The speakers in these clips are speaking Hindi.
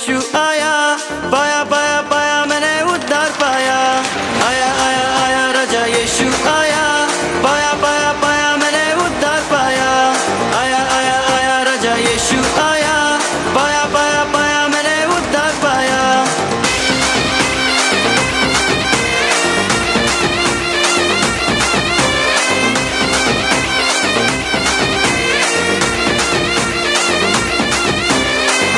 यीशु आया, पाया पाया पाया मैंने उद्धार पाया। आया आया आया राजा यीशु आया, पाया पाया पाया मैंने उद्धार पाया। आया आया आया राजा यीशु आया, पाया पाया पाया मैंने उद्धार पाया।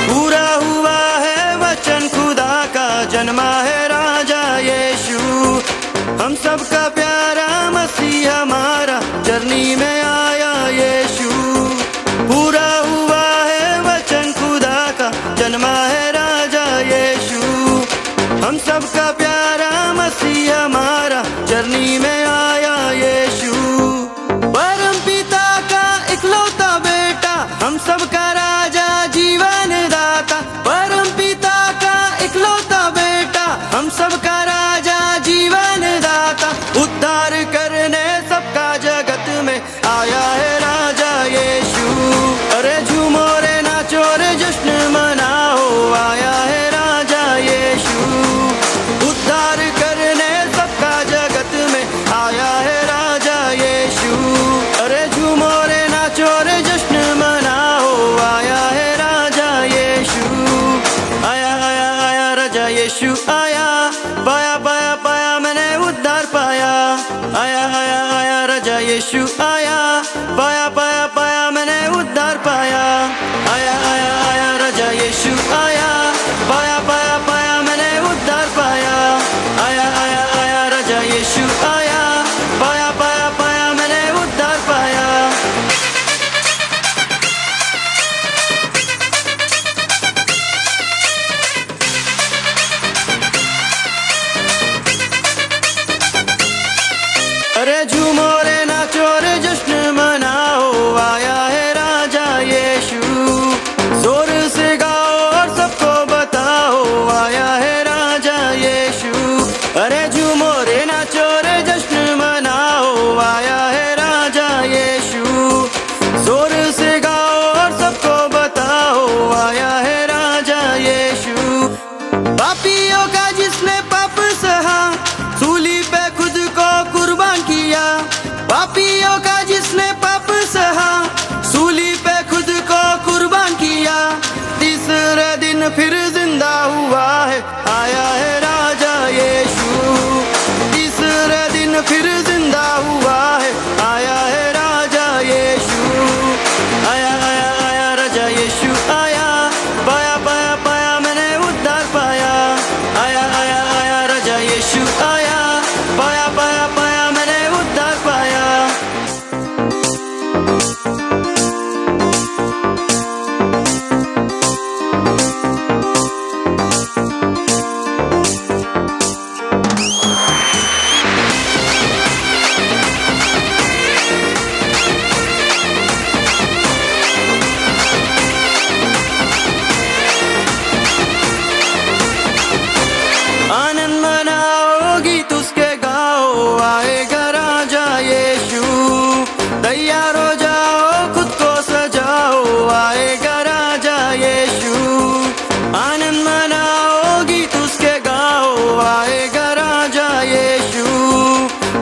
पूरा हुआ है वचन खुदा का, जन्मा है राजा यीशु, हम सबका प्यारा मसीह हमारा जर्नी में आया यीशु। पूरा हुआ है वचन खुदा का, जन्मा है राजा यीशु, हम सबका प्यारा मसीह हमारा जर्नी में आया यीशु। परम पिता का इकलौता बेटा, हम सबका राजा जीवन दाता। परम पिता का इकलौता बेटा, हम सबका राजा जीवन दाता। उद्धार करने सबका जगत में आया है राजा यीशु। अरे झूमो रे नाचो रे जश्न मनाओ, आया है राजा यीशु। उद्धार करने सबका जगत में आया है राजा यीशु। अरे झूमो रे नाचो रे जश्न मनाओ, आया है राजा यीशु। आया आया आया राजा यीशु आया, पाया पाया पाया मैंने उद्धार पाया। आया आया आया राजा यीशु आया, पाया पाया पाया मैंने उद्धार पाया। आया आया आया राजा यीशु आया, पाया पाया पाया मैंने उद्धार पाया। आया आया आया राजा यीशु आया, पाया पाया पाया मैंने उद्धार पाया। अरे झूमो रे नाचो रे जश्न मनाओ, आया है राजा यीशु। जोर से गाओ और सबको बताओ, आया है राजा यीशु। अरे झूमो रे नाचो रे जश्न मनाओ, आया है राजा यीशु। जोर से गाओ और सबको बताओ, आया है राजा यीशु। पापियों का जिसने पाप सहा, सूली पे खुद को कुर्बान किया। पापियों का जिसने पाप सहा, सूली पे खुद को कुर्बान किया। तीसरे दिन फिर जिंदा हुआ है, आया है राजा यीशु। तीसरे दिन फिर जिंदा हुआ है, आया है राजा यीशु। आया आया आया राजा यीशु आया, पाया पाया पाया मैंने उद्धार पाया। आया आया आया राजा यीशु आया, पाया पाया पाया मैंने उद्धार पाया। आनंद मनाओ गीत उसके गाओ, आएगा राजा यीशु। तैयार हो जाओ खुद को सजाओ, आएगा राजा यीशु। आनंद मनाओ गीत उसके गाओ, आएगा राजा यीशु।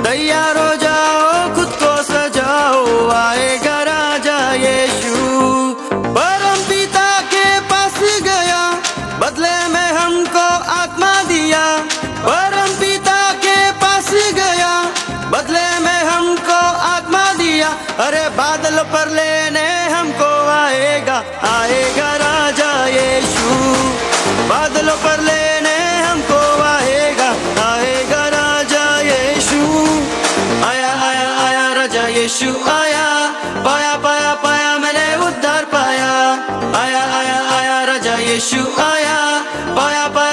तैयार हो जाओ खुद को सजाओ, आएगा राजा यीशु। परम पिता के पास गया, बदले में हमको आत्मा दिया। परम पिता के पास गया, बदले में हमको आत्मा दिया। अरे बादल पर लेने हमको आएगा, आएगा राजा यीशु। बादलों पर लेने हमको आएगा, आएगा राजा यीशु। आया आया आया राजा यीशु आया, पाया पाया पाया मैंने उद्धार पाया। आया आया आया राजा यीशु आया, पाया पाया